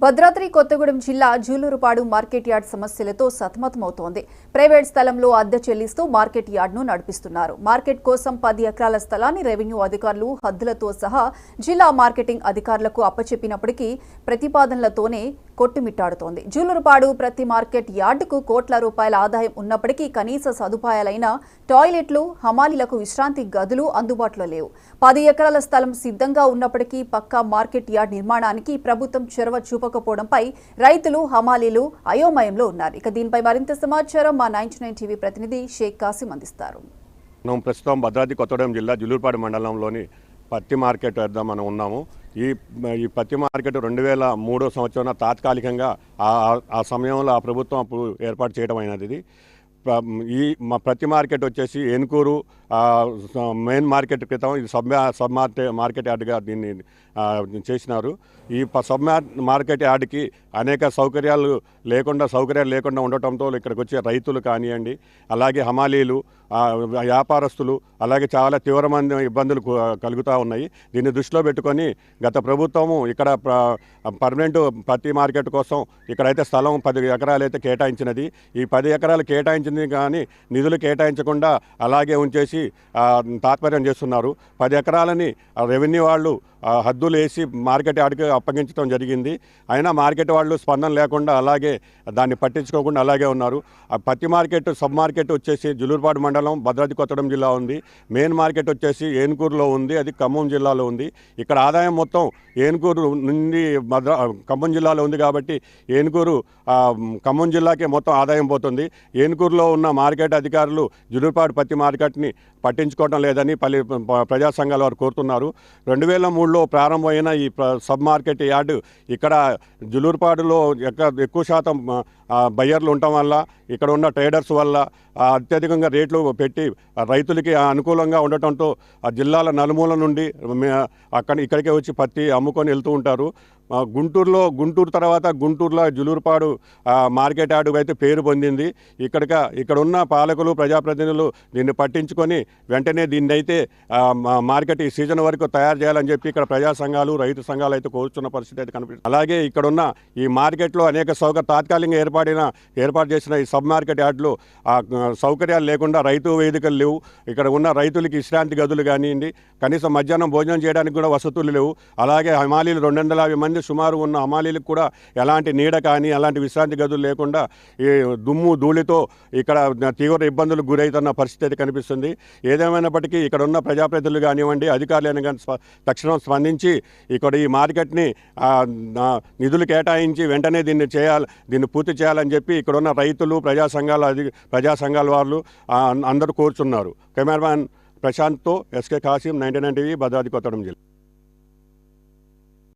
భద్రాద్రి కొత్తగూడెం జిల్లా Julurupadu market yard సమస్యలతో సతమతమవుతోంది. Private స్థలంలో అద్దె చెల్లిస్తూ మార్కెట్ యార్డ్ను నడిపిస్తున్నారు. మార్కెట్ కోసం 10 ఎకరాల స్థలాన్ని రెవెన్యూ అధికారులు హద్దులతో సహా జిల్లా మార్కెటింగ్ అధికారులకు అప్పచెప్పినప్పటికీ ప్రతిపాదనలతోనే కొట్టుమిట్టాడుతోంది. జూలూరుపాడు ప్రతి మార్కెట్ యార్డుకు కోట్ల రూపాయల ఆదాయం ఉన్నప్పటికీ కనీస సదుపాయాలైన టాయిలెట్లు, హమాలీలకు విశ్రాంతి గదులు అందుబాటులో లేవు. 10 ఎకరాల స్థలం సిద్ధంగా ఉన్నప్పటికీ పక్కా మార్కెట్ యార్డ్ నిర్మాణానికి ప్రభుత్వం చొరవ చూపకపోవడంపై రైతులు, హమాలీలు అయోమయంలో ఉన్నారు. ఇక దీనిపై మరింత సమాచారం మా 99 టీవీ ప్రతినిధి షేక్ కాసిం అందిస్తారు. ప్రస్తుతం భద్రాద్రి కొత్తగూడెం జిల్లా జూలూరుపాడు మండలంలోని పత్తి మార్కెట్ వద్ద మనం ఉన్నాము. ఈ పత్తి మార్కెట్ 2003 సంవత్సరం తాత్కాలికంగా ఆ సమయంలో ఆ ప్రభుత్వం అప్పుడు ఏర్పాటు చేయడం అయినది. మా ప్రతి మార్కెట్ వచ్చేసి ఏనుకూరు మెయిన్ మార్కెట్ క్రితం ఇది సబ్ మార్కెట్ యార్డ్గా దీన్ని చేసినారు. ఈ సబ్ మార్కెట్ యార్డ్కి అనేక సౌకర్యాలు లేకుండా ఉండటంతో ఇక్కడికి వచ్చే రైతులు కానివ్వండి, అలాగే హమాలీలు, వ్యాపారస్తులు, అలాగే చాలా తీవ్రమైన ఇబ్బందులు కలుగుతూ ఉన్నాయి. దీన్ని దృష్టిలో పెట్టుకొని గత ప్రభుత్వము ఇక్కడ పర్మనెంట్ పత్తి మార్కెట్ కోసం ఇక్కడైతే స్థలం 10 ఎకరాలు అయితే కేటాయించినది. ఈ 10 ఎకరాలు కేటాయించింది కానీ నిధులు కేటాయించకుండా అలాగే ఉంచేసి తాత్పర్యం చేస్తున్నారు. 10 ఎకరాలని రెవెన్యూ వాళ్ళు హద్దులు వేసి మార్కెట్ యార్డ్కి అప్పగించడం జరిగింది. అయినా మార్కెట్ వాళ్ళు స్పందన లేకుండా అలాగే దాన్ని పట్టించుకోకుండా అలాగే ఉన్నారు. పత్తి మార్కెట్ సబ్ మార్కెట్ వచ్చేసి జూలూరుపాడు మండలం భద్రాద్రి కొత్తగూడెం జిల్లా ఉంది. మెయిన్ మార్కెట్ వచ్చేసి ఏనుకూరులో ఉంది, అది ఖమ్మం జిల్లాలో ఉంది. ఇక్కడ ఆదాయం మొత్తం ఏనుకూరు నుండి ఖమ్మం జిల్లాలో ఉంది కాబట్టి ఏనుకూరు ఖమ్మం జిల్లాకే మొత్తం ఆదాయం పోతుంది. ఏనుకూరులో ఉన్న మార్కెట్ అధికారులు జూలూరుపాడు పత్తి మార్కెట్ని పట్టించుకోవడం లేదని ప్రజా సంఘాల వారు కోరుతున్నారు. 2003లో ప్రారంభమైన ఈ సబ్ మార్కెట్ యార్డు ఇక్కడ జూలూరుపాడులో ఎక్కువ శాతం బయ్యర్లు ఉండటం వల్ల, ఇక్కడ ఉన్న ట్రేడర్స్ వల్ల అత్యధికంగా రేట్లు పెట్టి రైతులకి అనుకూలంగా ఉండటంతో ఆ జిల్లాల నలుమూల నుండి ఇక్కడికే వచ్చి పత్తి అమ్ముకొని వెళ్తూ ఉంటారు. గుంటూరు తర్వాత గుంటూరులో జూలూరుపాడు మార్కెట్ యార్డు అయితే పేరు పొందింది. ఇక్కడ ఉన్న పాలకులు, ప్రజాప్రతినిధులు దీన్ని పట్టించుకొని వెంటనే దీన్ని అయితే మార్కెట్ ఈ సీజన్ వరకు తయారు చేయాలని చెప్పి ఇక్కడ ప్రజా సంఘాలు, రైతు సంఘాలు అయితే కోరుతున్న పరిస్థితి అయితే కనిపిస్తుంది. అలాగే ఇక్కడున్న ఈ మార్కెట్లో అనేక తాత్కాలికంగా ఏర్పాటు చేసిన ఈ సబ్ మార్కెట్ యార్డులో సౌకర్యాలు లేకుండా రైతు వేదికలు లేవు. ఇక్కడ ఉన్న రైతులకి విశ్రాంతి గదులు కానివ్వండి, కనీసం మధ్యాహ్నం భోజనం చేయడానికి కూడా వసతులు లేవు. అలాగే హమాలీలు 250 మంది సుమారు ఉన్న హమాలీలకు కూడా ఎలాంటి నీడ కానీ అలాంటి విశ్రాంతి గదులు లేకుండా ఈ దుమ్ము ధూళితో ఇక్కడ తీవ్ర ఇబ్బందులకు గురవుతున్న పరిస్థితి కనిపిస్తుంది. ఏదేమైనప్పటికీ ఇక్కడ ఉన్న ప్రజాప్రతినిధులు కానివ్వండి, అధికారులు కానీ తక్షణం స్పందించి ఇక్కడ ఈ మార్కెట్ని నిధులు కేటాయించి వెంటనే దీన్ని పూర్తి చేయాలని చెప్పి ఇక్కడ ఉన్న రైతులు, ప్రజా సంఘాల వాళ్ళు అందరూ కోరుచున్నారు. కెమెరామ్యాన్ ప్రశాంత్తో ఎస్కే కాసిం, 99 టీవీ, భద్రాద్రి కొత్తగూడెం జిల్లా.